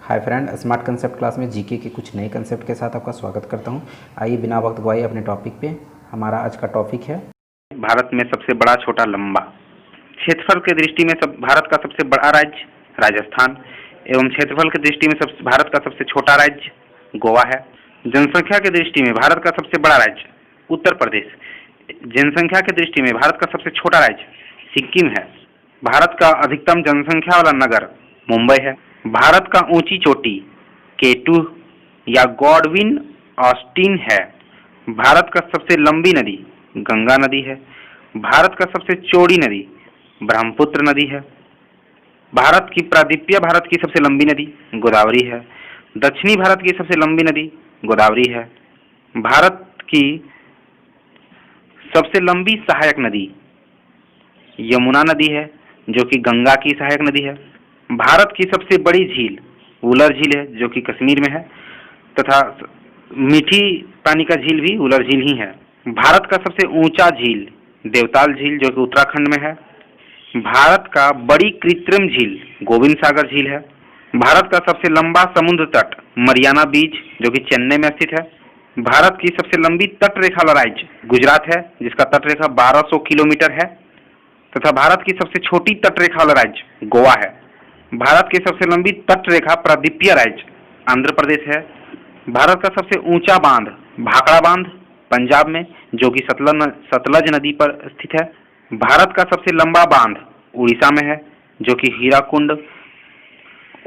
Hi friend, smart concept class में GK के कुछ नए कंसेप्ट के साथ आपका स्वागत करता हूं। आइए बिना वक्त गवाए अपने टॉपिक पे। हमारा आज का टॉपिक है भारत में सबसे बड़ा, छोटा, लंबा। क्षेत्रफल की दृष्टि में भारत का सबसे बड़ा राज्य राजस्थान एवं क्षेत्रफल की दृष्टि में भारत का सबसे छोटा राज्य गोवा है। जनसंख्या की दृष्टि में भारत का सबसे बड़ा राज्य उत्तर प्रदेश। जनसंख्या की दृष्टि में भारत का सबसे छोटा राज्य सिक्किम है। भारत का अधिकतम जनसंख्या वाला नगर मुंबई है। भारत का ऊंची चोटी केटू या गॉडविन ऑस्टिन है। भारत का सबसे लंबी नदी गंगा नदी है। भारत का सबसे चौड़ी नदी ब्रह्मपुत्र नदी है। भारत की प्रायद्वीपीय भारत की सबसे लंबी नदी गोदावरी है। दक्षिणी भारत की सबसे लंबी नदी गोदावरी है। भारत की सबसे लंबी सहायक नदी यमुना नदी है, जो कि गंगा की सहायक नदी है। भारत की सबसे बड़ी झील वुलर झील है, जो कि कश्मीर में है, तथा मीठी पानी का झील भी वुलर झील ही है। भारत का सबसे ऊंचा झील देवताल झील, जो कि उत्तराखंड में है। भारत का बड़ी कृत्रिम झील गोविंद सागर झील है। भारत का सबसे लंबा समुद्र तट मरियाना बीच, जो कि चेन्नई में स्थित है। भारत की सबसे लंबी तट रेखा वाला राज्य गुजरात है, जिसका तट रेखा 1200 किलोमीटर है, तथा भारत की सबसे छोटी तट रेखा वाला राज्य गोवा है। भारत की सबसे लंबी तट रेखा प्रायद्वीपीय राज्य आंध्र प्रदेश है। भारत का सबसे ऊंचा बांध भाखड़ा बांध पंजाब में, जो कि सतलज नदी पर स्थित है। भारत का सबसे लंबा बांध उड़ीसा में है, जो कि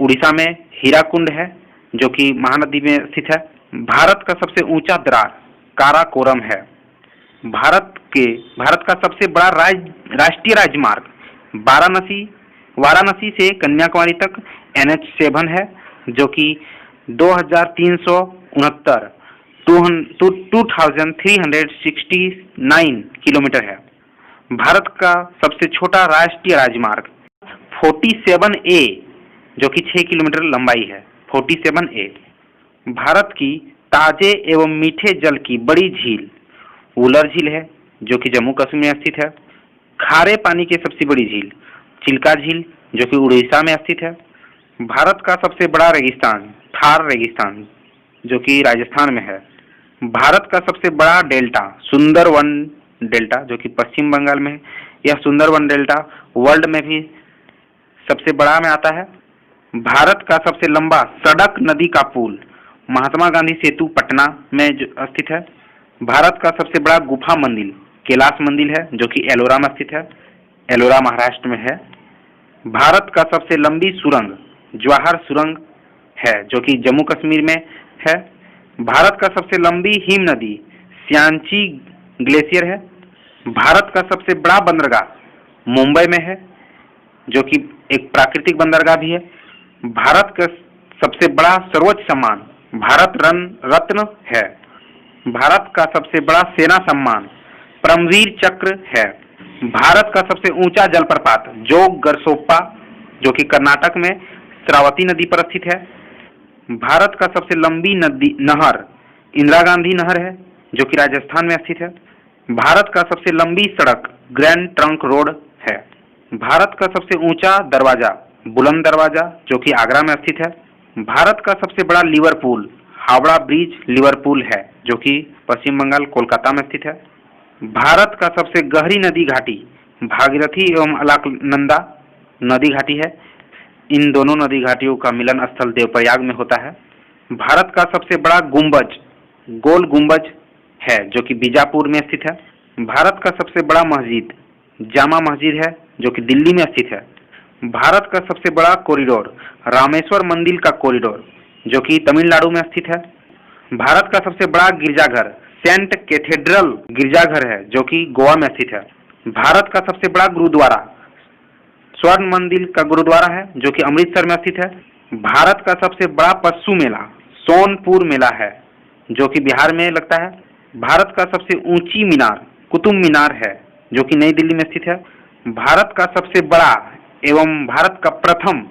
उड़ीसा में हीराकुंड है, जो कि महानदी में स्थित है। भारत का सबसे ऊंचा दरार काराकोरम है। भारत का सबसे बड़ा राष्ट्रीय राजमार्ग वाराणसी से कन्याकुमारी तक NH7 है, जो कि 2369 किलोमीटर है। भारत का सबसे छोटा राष्ट्रीय राजमार्ग 47A, जो कि 6 किलोमीटर लंबाई है। 47A। भारत की ताजे एवं मीठे जल की बड़ी झील वुलर झील है, जो कि जम्मू कश्मीर में स्थित है। खारे पानी की सबसे बड़ी झील चिल्का झील, जो कि उड़ीसा में स्थित है। भारत का सबसे बड़ा रेगिस्तान थार रेगिस्तान, जो कि राजस्थान में है। भारत का सबसे बड़ा डेल्टा सुंदरवन डेल्टा, जो कि पश्चिम बंगाल में है। यह सुंदरवन डेल्टा वर्ल्ड में भी सबसे बड़ा में आता है। भारत का सबसे लंबा सड़क नदी का पुल महात्मा गांधी सेतु पटना में स्थित है। भारत का सबसे बड़ा गुफा मंदिर कैलाश मंदिर है, जो कि एलोरा में स्थित है। एलोरा महाराष्ट्र में है। भारत का सबसे लंबी सुरंग जवाहर सुरंग है, जो कि जम्मू कश्मीर में है। भारत का सबसे लंबी हिम नदी सियांची ग्लेशियर है। भारत का सबसे बड़ा बंदरगाह मुंबई में है, जो कि एक प्राकृतिक बंदरगाह भी है। भारत का सबसे बड़ा सर्वोच्च सम्मान भारत रत्न है। भारत का सबसे बड़ा सेना सम्मान परमवीर चक्र है। भारत का सबसे ऊंचा जलप्रपात जोग गरसोप्पा, जो कि कर्नाटक में श्रावती नदी पर स्थित है। भारत का सबसे लंबी नहर इंदिरा गांधी नहर है, जो कि राजस्थान में स्थित है। भारत का सबसे लंबी सड़क ग्रैंड ट्रंक रोड है। भारत का सबसे ऊंचा दरवाजा बुलंद दरवाजा, जो कि आगरा में स्थित है। भारत का सबसे बड़ा लिवरपूल हावड़ा ब्रिज लिवरपूल है, जो कि पश्चिम बंगाल कोलकाता में स्थित है। भारत का सबसे गहरी नदी घाटी भागीरथी एवं अलकनंदा नदी घाटी है। इन दोनों नदी घाटियों का मिलन स्थल देवप्रयाग में होता है। भारत का सबसे बड़ा गुंबज गोल गुंबज है, जो कि बीजापुर में स्थित है। भारत का सबसे बड़ा मस्जिद जामा मस्जिद है, जो कि दिल्ली में स्थित है। भारत का सबसे बड़ा कॉरिडोर रामेश्वर मंदिर का कॉरिडोर, जो कि तमिलनाडु में स्थित है। भारत का सबसे बड़ा गिरजाघर सेंट कैथेड्रल गिरजाघर है, जो कि गोवा में स्थित है। भारत का सबसे बड़ा गुरुद्वारा स्वर्ण मंदिर का गुरुद्वारा है, जो कि अमृतसर में स्थित है। भारत का सबसे बड़ा पशु मेला सोनपुर मेला है, जो कि बिहार में लगता है। भारत का सबसे ऊंची मीनार कुतुब मीनार है, जो कि नई दिल्ली में स्थित है। भारत का सबसे बड़ा एवं भारत का प्रथम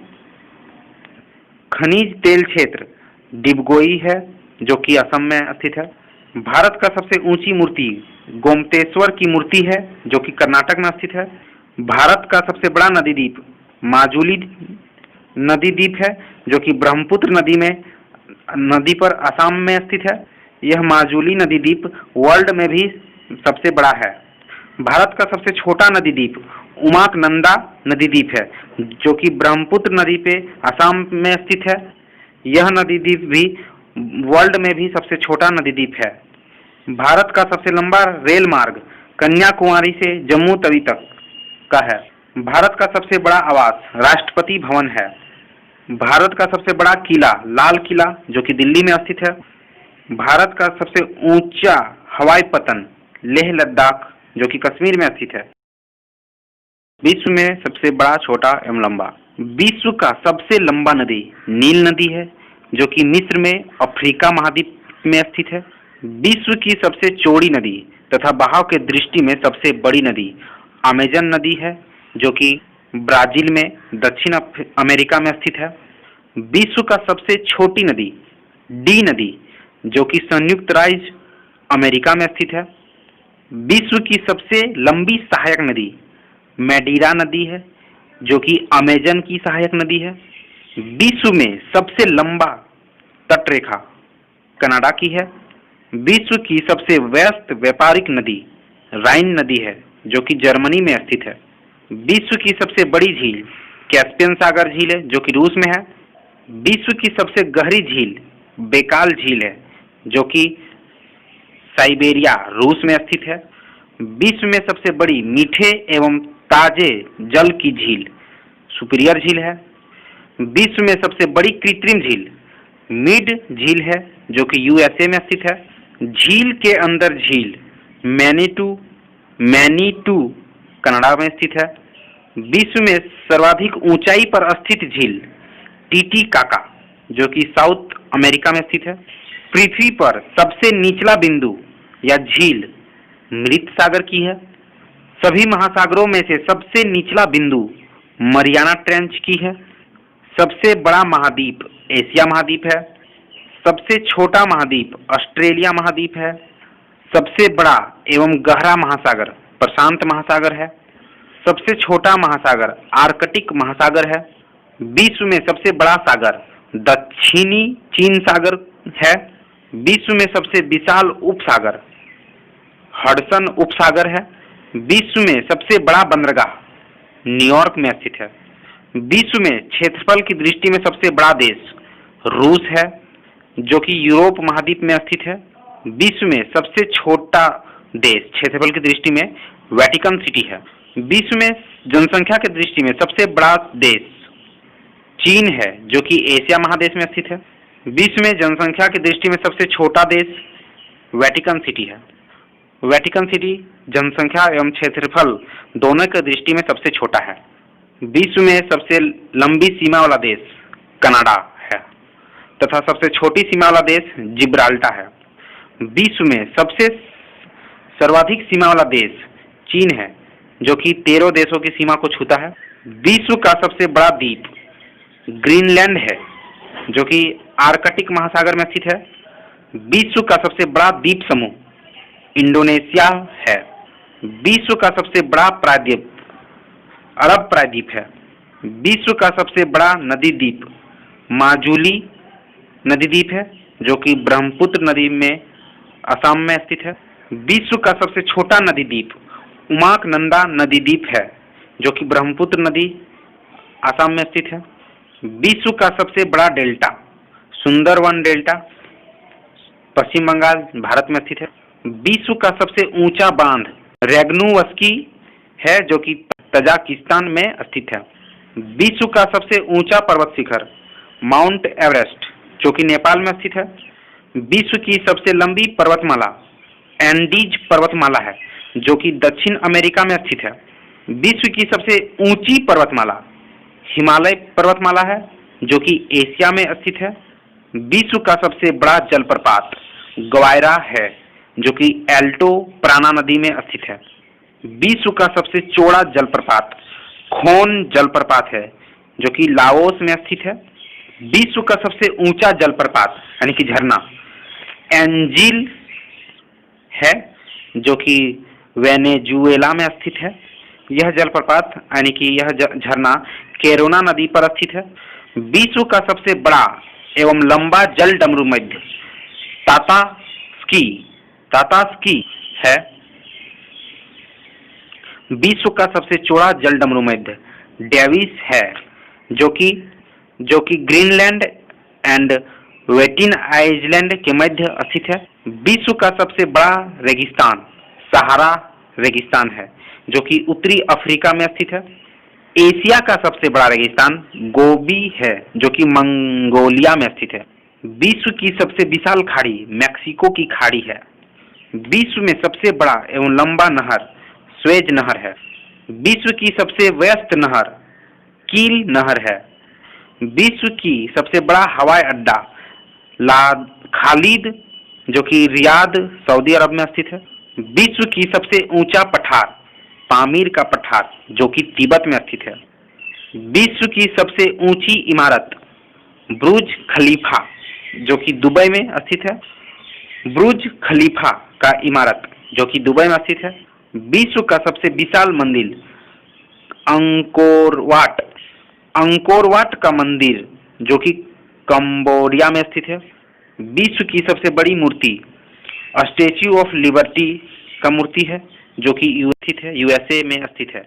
खनिज तेल क्षेत्र डिबगोई है, जो कि असम में स्थित है। भारत का सबसे ऊंची मूर्ति गोमतेश्वर की मूर्ति है, जो कि कर्नाटक में स्थित है। भारत का सबसे बड़ा नदी द्वीप माजुली नदी द्वीप है जो कि ब्रह्मपुत्र नदी पर असम में स्थित है। यह माजुली नदी द्वीप वर्ल्ड में भी सबसे बड़ा है। भारत का सबसे छोटा नदी द्वीप उमाकनंदा नदी द्वीप है जो कि ब्रह्मपुत्र नदी पे असम में स्थित है। यह नदी द्वीप भी वर्ल्ड में भी सबसे छोटा नदी द्वीप है। भारत का सबसे लंबा रेल मार्ग कन्याकुमारी से जम्मू तवी तक का है। भारत का सबसे बड़ा आवास राष्ट्रपति भवन है। भारत का सबसे बड़ा किला लाल किला जो कि दिल्ली में स्थित है। भारत का सबसे ऊंचा हवाई पतन लेह लद्दाख जो कि कश्मीर में स्थित है। विश्व में सबसे बड़ा, छोटा एवं लंबा। विश्व का सबसे लंबा नदी नील नदी है जो कि मिस्र में अफ्रीका महाद्वीप में स्थित है। विश्व की सबसे चौड़ी नदी तथा बहाव के दृष्टि में सबसे बड़ी नदी अमेजन नदी है जो कि ब्राजील में दक्षिण अमेरिका में स्थित है। विश्व का सबसे छोटी नदी डी नदी जो कि संयुक्त राज्य अमेरिका में स्थित है। विश्व की सबसे लंबी सहायक नदी मैडीरा नदी है जो कि अमेजन की सहायक नदी है। विश्व में सबसे लंबा तटरेखा कनाडा की है। विश्व की सबसे व्यस्त व्यापारिक नदी राइन नदी है जो कि जर्मनी में स्थित है। विश्व की सबसे बड़ी झील कैस्पियन सागर झील है जो कि रूस में है। विश्व की सबसे गहरी झील बेकाल झील है जो कि साइबेरिया रूस में स्थित है। विश्व में सबसे बड़ी मीठे एवं ताजे जल की झील सुपीरियर झील है। विश्व में सबसे बड़ी कृत्रिम झील मिड झील है जो कि यूएसए में स्थित है। झील के अंदर झील मैनीटू कनाडा में स्थित है। विश्व में सर्वाधिक ऊंचाई पर स्थित झील टीटीकाका जो कि साउथ अमेरिका में स्थित है। पृथ्वी पर सबसे निचला बिंदु या झील मृत सागर की है। सभी महासागरों में से सबसे निचला बिंदु मरियाना ट्रेंच की है। सबसे बड़ा महाद्वीप एशिया महाद्वीप है। सबसे छोटा महाद्वीप ऑस्ट्रेलिया महाद्वीप है। सबसे बड़ा एवं गहरा महासागर प्रशांत महासागर है। सबसे छोटा महासागर आर्कटिक महासागर है। विश्व में सबसे बड़ा सागर दक्षिणी चीन सागर है। विश्व में सबसे विशाल उपसागर हडसन उपसागर है। विश्व में सबसे बड़ा बंदरगाह न्यूयॉर्क में स्थित है। विश्व में क्षेत्रफल की दृष्टि में सबसे बड़ा देश रूस है जो कि यूरोप महाद्वीप में स्थित है। विश्व में सबसे छोटा देश क्षेत्रफल की दृष्टि में वेटिकन सिटी है। विश्व में जनसंख्या की दृष्टि में सबसे बड़ा देश चीन है जो कि एशिया महादेश में स्थित है। विश्व में जनसंख्या की दृष्टि में सबसे छोटा देश वेटिकन सिटी है। वेटिकन सिटी जनसंख्या एवं क्षेत्रफल दोनों की दृष्टि में सबसे छोटा है। विश्व में सबसे लंबी सीमा वाला देश कनाडा है तथा सबसे छोटी सीमा वाला देश जिब्राल्टर है। विश्व में सबसे सर्वाधिक सीमा वाला देश चीन है जो कि 13 देशों की सीमा को छूता है। विश्व का सबसे बड़ा द्वीप ग्रीनलैंड है जो कि आर्कटिक महासागर में स्थित है। विश्व का सबसे बड़ा द्वीप समूह इंडोनेशिया है। विश्व का सबसे बड़ा प्रायद्वीप अरब प्रायद्वीप है। विश्व का सबसे बड़ा नदी द्वीप माजुली नदी द्वीप है जो कि ब्रह्मपुत्र नदी में असम में स्थित है। विश्व का सबसे छोटा नदी द्वीप उमाकनंदा नदी द्वीप है जो कि ब्रह्मपुत्र नदी असम में स्थित है। विश्व का सबसे बड़ा डेल्टा सुंदरवन डेल्टा पश्चिम बंगाल भारत में स्थित है। विश्व का सबसे ऊंचा बांध रेग्नुवस्की है जो कि तजाकिस्तान में स्थित है। विश्व का सबसे ऊंचा पर्वत शिखर माउंट एवरेस्ट जो कि नेपाल में स्थित है। विश्व की सबसे लंबी पर्वतमाला एंडीज पर्वतमाला है जो कि दक्षिण अमेरिका में स्थित है। विश्व की सबसे ऊंची पर्वतमाला हिमालय पर्वतमाला है जो कि एशिया में स्थित है। विश्व का सबसे बड़ा जलप्रपात ग्वायरा है जो कि एल्टो प्राना नदी में स्थित है। विश्व का सबसे चौड़ा जलप्रपात खोन जलप्रपात है जो कि लाओस में स्थित है। विश्व का सबसे ऊंचा जलप्रपात यानी कि झरना एंजिल है जो कि वेनेजुएला में स्थित है। यह जलप्रपात यानी कि यह झरना कैरोना नदी पर स्थित है। विश्व का सबसे बड़ा एवं लंबा जल डमरू मध्य तातास्की है। विश्व का सबसे चौड़ा जल डमरू मध्य डेविस है, जो कि ग्रीनलैंड एंड वेटिन आइलैंड के मध्य स्थित है। विश्व का सबसे बड़ा रेगिस्तान सहारा रेगिस्तान है, जो कि उत्तरी अफ्रीका में स्थित है। एशिया का सबसे बड़ा रेगिस्तान गोबी है, जो कि मंगोलिया में स्थित है। विश्व की सबसे विशाल खाड़ी मैक्सिको की खाड़ी है। विश्व में सबसे बड़ा एवं लंबा नहर स्वेज नहर है। विश्व की सबसे व्यस्त नहर कील नहर है। विश्व की सबसे बड़ा हवाई अड्डा खालिद, जो कि रियाद सऊदी अरब में स्थित है। विश्व की सबसे ऊंचा पठार पामीर का पठार, जो कि तिब्बत में स्थित है। विश्व की सबसे ऊंची इमारत बुर्ज खलीफा, जो कि दुबई में स्थित है। बुर्ज खलीफा का इमारत, जो कि दुबई में स्थित है। विश्व का सबसे विशाल मंदिर अंकोरवाट का मंदिर, जो कि कंबोडिया में स्थित है। विश्व की सबसे बड़ी मूर्ति स्टैच्यू ऑफ लिबर्टी का मूर्ति है, जो कि यूएसए में स्थित है।